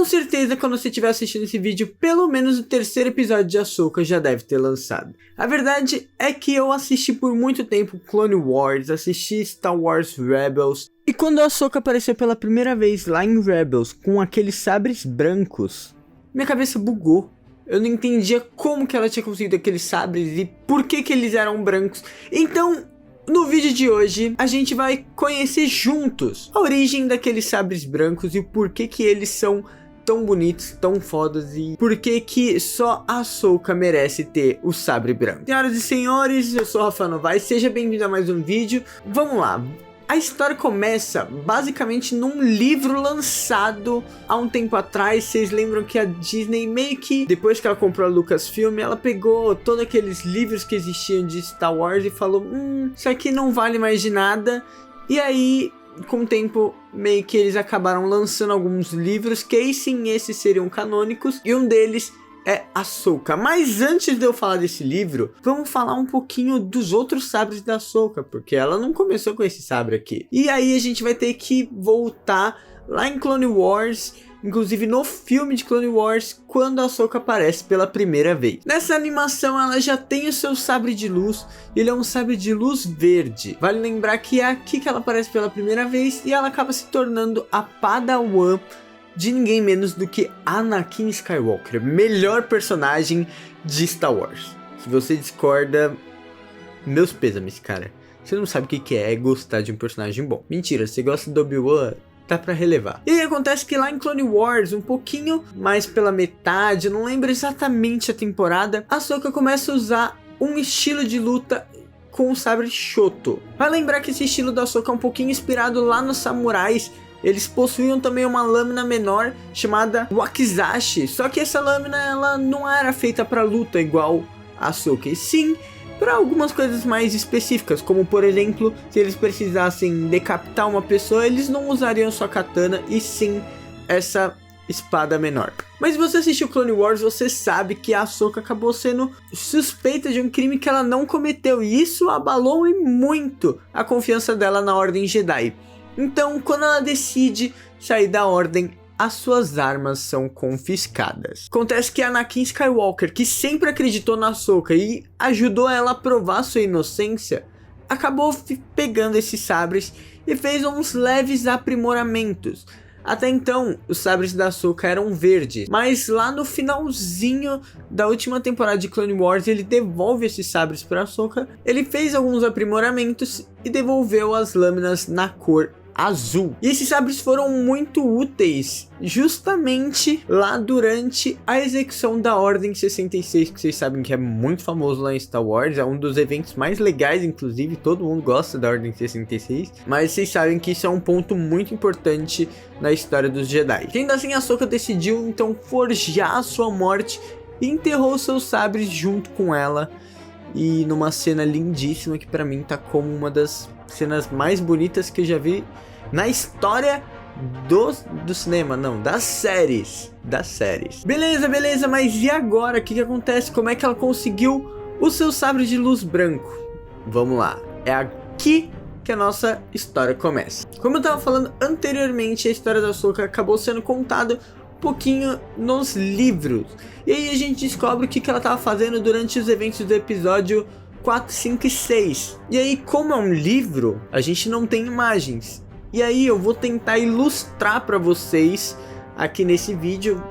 certeza, quando você estiver assistindo esse vídeo, pelo menos o terceiro episódio de Ahsoka já deve ter lançado. A verdade é que eu assisti por muito tempo Clone Wars, assisti Star Wars Rebels, e quando a Ahsoka apareceu pela primeira vez lá em Rebels com aqueles sabres brancos, minha cabeça bugou. Eu não entendia como que ela tinha conseguido aqueles sabres e por que eles eram brancos. Então, no vídeo de hoje, a gente vai conhecer juntos a origem daqueles sabres brancos e o porquê que eles são tão bonitos, tão fodas, e porquê que só a Ahsoka merece ter o sabre branco. Senhoras e senhores, eu sou o Rafa Novaes, seja bem-vindo a mais um vídeo. Vamos lá. A história começa basicamente num livro lançado há um tempo atrás. Vocês lembram que a Disney meio que, depois que ela comprou a Lucasfilm, ela pegou todos aqueles livros que existiam de Star Wars e falou, isso aqui não vale mais de nada. E aí, com o tempo, meio que eles acabaram lançando alguns livros que aí sim esses seriam canônicos, e um deles é Ahsoka. Mas antes de eu falar desse livro, vamos falar um pouquinho dos outros sabres da Ahsoka, porque ela não começou com esse sabre aqui. E aí a gente vai ter que voltar lá em Clone Wars, inclusive no filme de Clone Wars, quando a Ahsoka aparece pela primeira vez. Nessa animação ela já tem o seu sabre de luz, ele é um sabre de luz verde. Vale lembrar que é aqui que ela aparece pela primeira vez e ela acaba se tornando a Padawan de ninguém menos do que Anakin Skywalker, melhor personagem de Star Wars. Se você discorda, meus pêsames, cara. Você não sabe o que é gostar de um personagem bom. Mentira, você gosta do Obi-Wan, tá pra relevar. E aí acontece que lá em Clone Wars, um pouquinho mais pela metade, não lembro exatamente a temporada, a Ahsoka começa a usar um estilo de luta com o sabre Shoto. Vai lembrar que esse estilo da Ahsoka é um pouquinho inspirado lá nos samurais. Eles possuíam também uma lâmina menor chamada Wakizashi, só que essa lâmina ela não era feita para luta igual a Ahsoka, e sim para algumas coisas mais específicas, como por exemplo, se eles precisassem decapitar uma pessoa, eles não usariam sua katana e sim essa espada menor. Mas se você assistiu Clone Wars, você sabe que a Ahsoka acabou sendo suspeita de um crime que ela não cometeu, e isso abalou muito a confiança dela na Ordem Jedi. Então, quando ela decide sair da ordem, as suas armas são confiscadas. Acontece que Anakin Skywalker, que sempre acreditou na Ahsoka e ajudou ela a provar sua inocência, acabou pegando esses sabres e fez uns leves aprimoramentos. Até então, os sabres da Ahsoka eram verdes, mas lá no finalzinho da última temporada de Clone Wars, ele devolve esses sabres para Ahsoka. Ele fez alguns aprimoramentos e devolveu as lâminas na cor azul. E esses sabres foram muito úteis justamente lá durante a execução da Ordem 66, que vocês sabem que é muito famoso lá em Star Wars, é um dos eventos mais legais, inclusive todo mundo gosta da Ordem 66, mas vocês sabem que isso é um ponto muito importante na história dos Jedi. E ainda assim, a Ahsoka decidiu então forjar a sua morte e enterrou seus sabres junto com ela, e numa cena lindíssima que pra mim tá como uma das cenas mais bonitas que eu já vi na história do cinema, não, das séries. Beleza, mas e agora? O que acontece? Como é que ela conseguiu o seu sabre de luz branco? Vamos lá, é aqui que a nossa história começa. Como eu tava falando anteriormente, a história da Ahsoka acabou sendo contada um pouquinho nos livros. E aí a gente descobre o que ela tava fazendo durante os eventos do episódio 4, 5 e 6. E aí, como é um livro, a gente não tem imagens. E aí eu vou tentar ilustrar para vocês aqui nesse vídeo,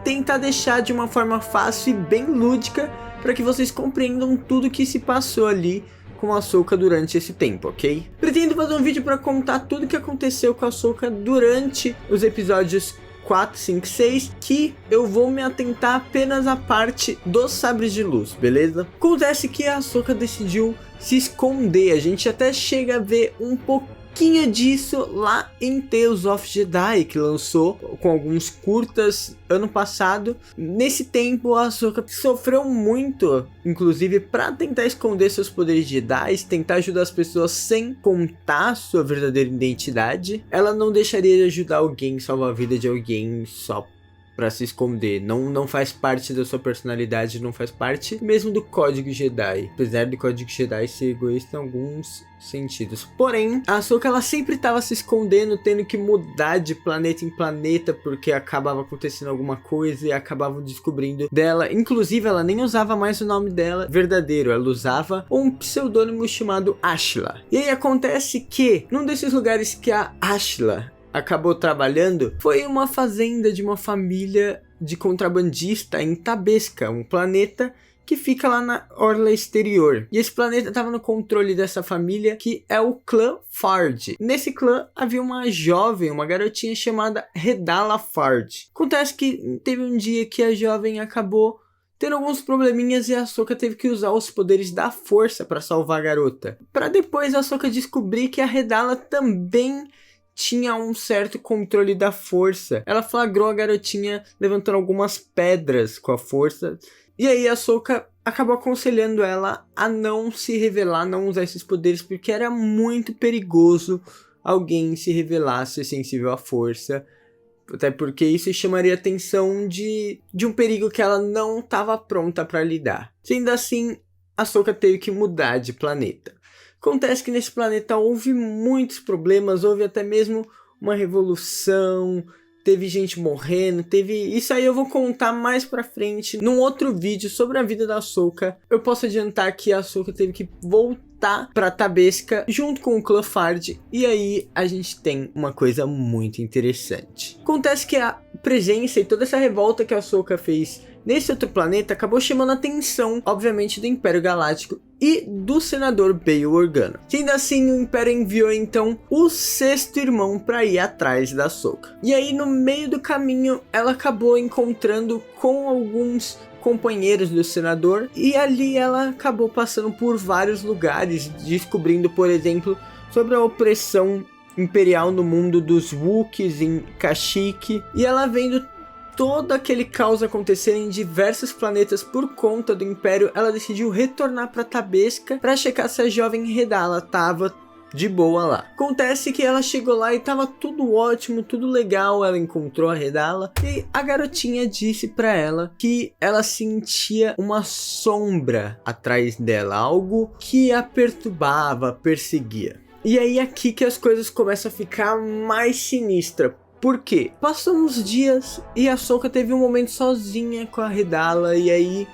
tentar deixar de uma forma fácil e bem lúdica para que vocês compreendam tudo que se passou ali com a Ahsoka durante esse tempo, ok? Pretendo fazer um vídeo para contar tudo o que aconteceu com a Ahsoka durante os episódios 4, 5, 6, que eu vou me atentar apenas à parte dos sabres de luz, beleza? Acontece que a Ahsoka decidiu se esconder, a gente até chega a ver um pouquinho disso lá em Tales of Jedi, que lançou com alguns curtas ano passado. Nesse tempo a Ahsoka sofreu muito, inclusive para tentar esconder seus poderes Jedi, tentar ajudar as pessoas sem contar sua verdadeira identidade. Ela não deixaria de ajudar alguém, salvar a vida de alguém só pra se esconder, não faz parte da sua personalidade, não faz parte mesmo do código Jedi, apesar do código Jedi ser egoísta em alguns sentidos. Porém, a Ahsoka ela sempre estava se escondendo, tendo que mudar de planeta em planeta, porque acabava acontecendo alguma coisa e acabavam descobrindo dela. Inclusive, ela nem usava mais o nome dela verdadeiro, ela usava um pseudônimo chamado Ashla. E aí acontece que, num desses lugares que a Ashla acabou trabalhando, foi uma fazenda de uma família de contrabandista em Tabesca, um planeta que fica lá na orla exterior. E esse planeta estava no controle dessa família, que é o clã Fard. Nesse clã havia uma jovem, uma garotinha chamada Redala Fard. Acontece que teve um dia que a jovem acabou tendo alguns probleminhas e a Ahsoka teve que usar os poderes da força para salvar a garota. Para depois a Ahsoka descobrir que a Redala também tinha um certo controle da força. Ela flagrou a garotinha levantando algumas pedras com a força. E aí a Ahsoka acabou aconselhando ela a não se revelar, não usar esses poderes, porque era muito perigoso alguém se revelar, ser sensível à força. Até porque isso chamaria a atenção de um perigo que ela não estava pronta para lidar. Sendo assim, a Ahsoka teve que mudar de planeta. Acontece que nesse planeta houve muitos problemas, houve até mesmo uma revolução, teve gente morrendo, isso aí eu vou contar mais pra frente num outro vídeo sobre a vida da Ahsoka. Eu posso adiantar que a Ahsoka teve que voltar pra Tabesca junto com o clã Fard, e aí a gente tem uma coisa muito interessante. Acontece que a presença e toda essa revolta que a Ahsoka fez nesse outro planeta acabou chamando a atenção, obviamente, do Império Galáctico e do senador Bail Organa. Sendo assim, o Império enviou então o sexto irmão para ir atrás da Ahsoka. E aí, no meio do caminho, ela acabou encontrando com alguns companheiros do senador, e ali ela acabou passando por vários lugares, descobrindo, por exemplo, sobre a opressão imperial no mundo dos Wookiees em Kashyyyk, e ela vendo todo aquele caos acontecer em diversos planetas por conta do Império, ela decidiu retornar para Tabesca para checar se a jovem Redala estava de boa lá. Acontece que ela chegou lá e tava tudo ótimo, tudo legal, ela encontrou a Redala e a garotinha disse para ela que ela sentia uma sombra atrás dela, algo que a perturbava, perseguia. E aí aqui que as coisas começam a ficar mais sinistras. Por quê? Passou uns dias e a Ahsoka teve um momento sozinha com a Redala, e aí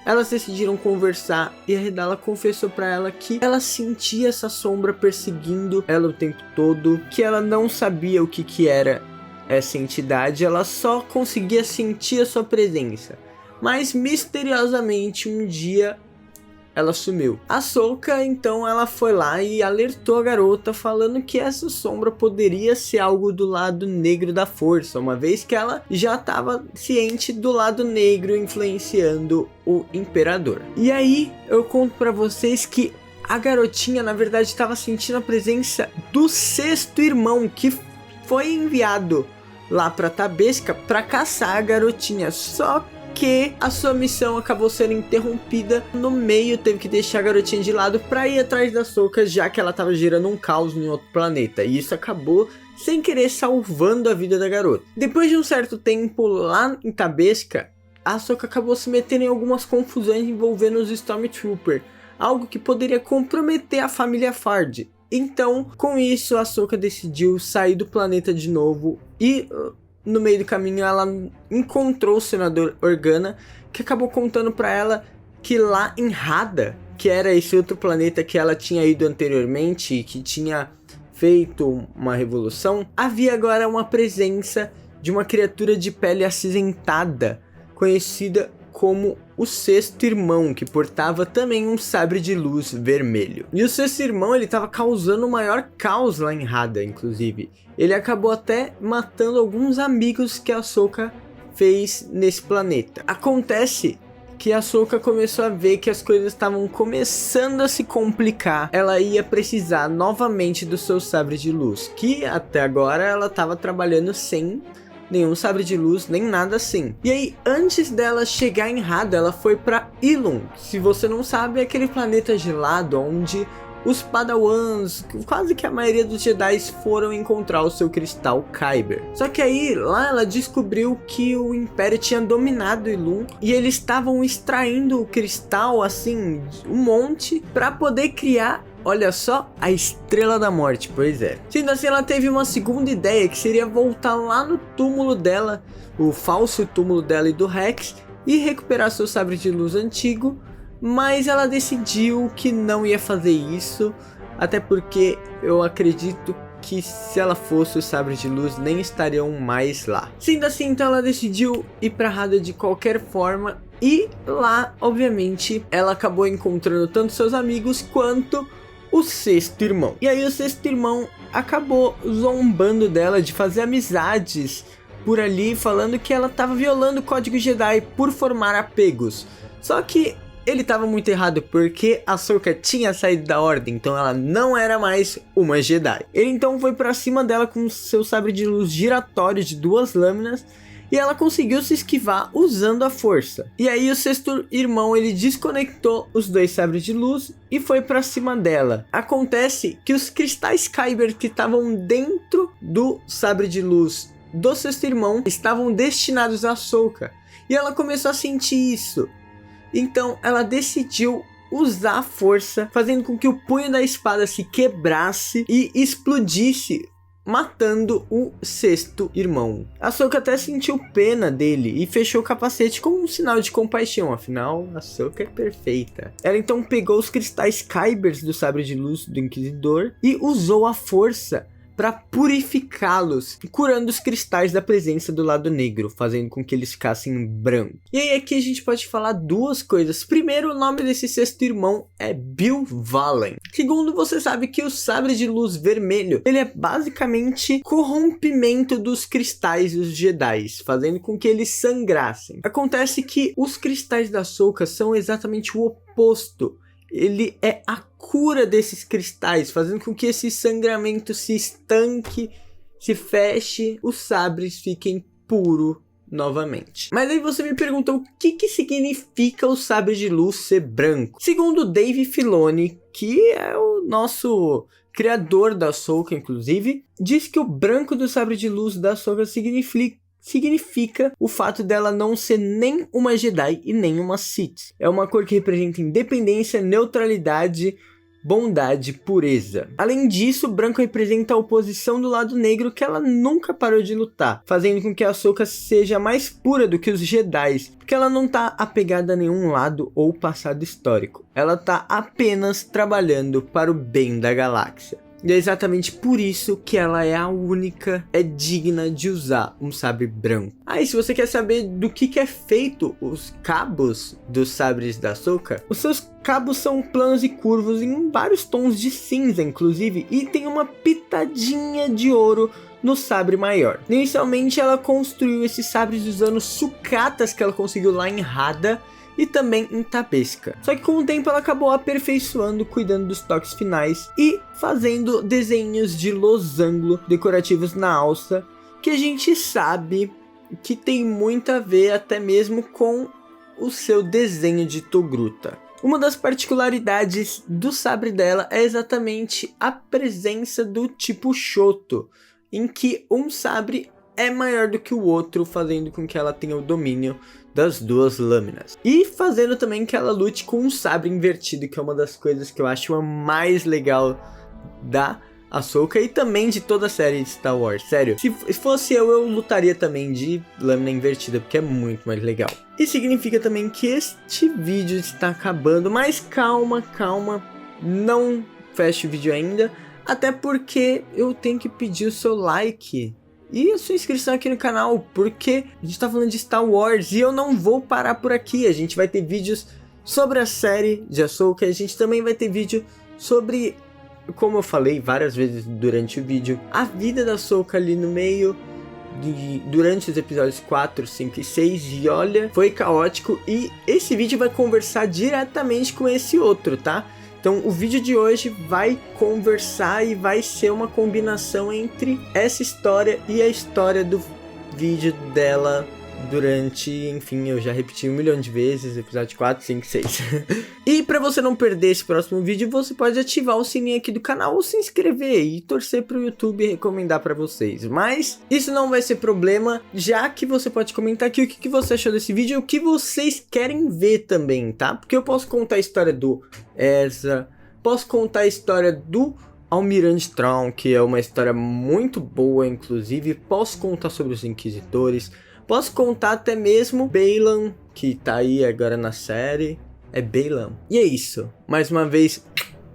elas decidiram conversar e a Redala confessou pra ela que ela sentia essa sombra perseguindo ela o tempo todo, que ela não sabia o que era essa entidade, ela só conseguia sentir a sua presença. Mas misteriosamente um dia ela sumiu. A Ahsoka então ela foi lá e alertou a garota, falando que essa sombra poderia ser algo do lado negro da força, uma vez que ela já estava ciente do lado negro influenciando o imperador. E aí eu conto para vocês que a garotinha na verdade estava sentindo a presença do sexto irmão, que foi enviado lá para Tabesca para caçar a garotinha, só que a sua missão acabou sendo interrompida no meio, teve que deixar a garotinha de lado para ir atrás da Ahsoka, já que ela estava gerando um caos em outro planeta, e isso acabou sem querer salvando a vida da garota. Depois de um certo tempo lá em Tabesca, a Ahsoka acabou se metendo em algumas confusões envolvendo os Stormtroopers, algo que poderia comprometer a família Fard. Então, com isso, a Ahsoka decidiu sair do planeta de novo e no meio do caminho ela encontrou o senador Organa, que acabou contando para ela que lá em Hada, que era esse outro planeta que ela tinha ido anteriormente e que tinha feito uma revolução, havia agora uma presença de uma criatura de pele acinzentada, conhecida como o sexto irmão, que portava também um sabre de luz vermelho. E o sexto irmão, ele estava causando o maior caos lá em Hada, inclusive. Ele acabou até matando alguns amigos que a Ahsoka fez nesse planeta. Acontece que a Ahsoka começou a ver que as coisas estavam começando a se complicar. Ela ia precisar novamente do seu sabre de luz, que até agora ela estava trabalhando sem nenhum sabre de luz, nem nada assim. E aí, antes dela chegar em Hada, ela foi para Ilum. Se você não sabe, é aquele planeta gelado onde os Padawans, quase que a maioria dos Jedi foram encontrar o seu cristal Kyber. Só que aí, lá ela descobriu que o Império tinha dominado Ilum e eles estavam extraindo o cristal, assim, um monte, para poder criar, olha só, a Estrela da Morte. Pois é. Sendo assim, ela teve uma segunda ideia, que seria voltar lá no túmulo dela, o falso túmulo dela e do Rex, e recuperar seu sabre de luz antigo. Mas ela decidiu que não ia fazer isso, até porque eu acredito que se ela fosse, os sabres de luz nem estariam mais lá. Sendo assim, então ela decidiu ir para Hada de qualquer forma, e lá, obviamente, ela acabou encontrando tanto seus amigos quanto o sexto irmão. E aí o sexto irmão acabou zombando dela de fazer amizades por ali, falando que ela estava violando o código Jedi por formar apegos. Só que ele estava muito errado, porque a Ahsoka tinha saído da ordem, então ela não era mais uma Jedi. Ele então foi pra cima dela com seu sabre de luz giratório de 2 lâminas, e ela conseguiu se esquivar usando a força. E aí o sexto irmão, ele desconectou os 2 sabres de luz e foi pra cima dela. Acontece que os cristais Kyber que estavam dentro do sabre de luz do sexto irmão estavam destinados a Ahsoka, e ela começou a sentir isso. Então ela decidiu usar a força, fazendo com que o punho da espada se quebrasse e explodisse, matando o sexto irmão. A Ahsoka até sentiu pena dele e fechou o capacete como um sinal de compaixão, afinal a Ahsoka é perfeita. Ela então pegou os cristais Kybers do sabre de luz do Inquisidor e usou a força para purificá-los, curando os cristais da presença do lado negro, fazendo com que eles ficassem brancos. E aí aqui a gente pode falar 2 coisas. Primeiro, o nome desse sexto irmão é Bill Valen. Segundo, você sabe que o sabre de luz vermelho, ele é basicamente corrompimento dos cristais dos Jedi, fazendo com que eles sangrassem. Acontece que os cristais da Ahsoka são exatamente o oposto. Ele é a cura desses cristais, fazendo com que esse sangramento se estanque, se feche, os sabres fiquem puros novamente. Mas aí você me perguntou o que significa o sabre de luz ser branco. Segundo Dave Filoni, que é o nosso criador da Ahsoka, inclusive, diz que o branco do sabre de luz da Ahsoka significa o fato dela não ser nem uma Jedi e nem uma Sith. É uma cor que representa independência, neutralidade, bondade, pureza. Além disso, o branco representa a oposição do lado negro, que ela nunca parou de lutar, fazendo com que a Ahsoka seja mais pura do que os Jedi, porque ela não tá apegada a nenhum lado ou passado histórico. Ela tá apenas trabalhando para o bem da galáxia. E é exatamente por isso que ela é a única, é digna de usar um sabre branco. Aí, se você quer saber do que é feito os cabos dos sabres da Ahsoka, os seus cabos são planos e curvos em vários tons de cinza, inclusive, e tem uma pitadinha de ouro no sabre maior. Inicialmente, ela construiu esses sabres usando sucatas que ela conseguiu lá em Hada, e também em Tabesca. Só que com o tempo ela acabou aperfeiçoando, cuidando dos toques finais e fazendo desenhos de losango decorativos na alça, que a gente sabe que tem muito a ver até mesmo com o seu desenho de Togruta. Uma das particularidades do sabre dela é exatamente a presença do tipo Shoto, em que um sabre é maior do que o outro, fazendo com que ela tenha o domínio das 2 lâminas. E fazendo também que ela lute com um sabre invertido, que é uma das coisas que eu acho a mais legal da Ahsoka e também de toda a série de Star Wars. Sério, se fosse eu lutaria também de lâmina invertida, porque é muito mais legal. E significa também que este vídeo está acabando, mas calma, não feche o vídeo ainda, até porque eu tenho que pedir o seu like e a sua inscrição aqui no canal, porque a gente tá falando de Star Wars e eu não vou parar por aqui. A gente vai ter vídeos sobre a série de Ahsoka, a gente também vai ter vídeo sobre, como eu falei várias vezes durante o vídeo, a vida da Ahsoka ali no meio, durante os episódios 4, 5 e 6, e olha, foi caótico, e esse vídeo vai conversar diretamente com esse outro, tá? Então o vídeo de hoje vai conversar e vai ser uma combinação entre essa história e a história do vídeo dela durante, enfim, eu já repeti 1 milhão de vezes, episódio 4, 5, 6. E pra você não perder esse próximo vídeo, você pode ativar o sininho aqui do canal ou se inscrever e torcer pro YouTube recomendar pra vocês. Mas isso não vai ser problema, já que você pode comentar aqui o que você achou desse vídeo e o que vocês querem ver também, tá? Porque eu posso contar a história do Ezra, posso contar a história do Almirante Thrawn, que é uma história muito boa, inclusive. Posso contar sobre os Inquisidores. Posso contar até mesmo Baylan, que tá aí agora na série. É Baylan. E é isso. Mais uma vez,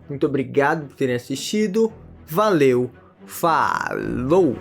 muito obrigado por terem assistido. Valeu. Falou!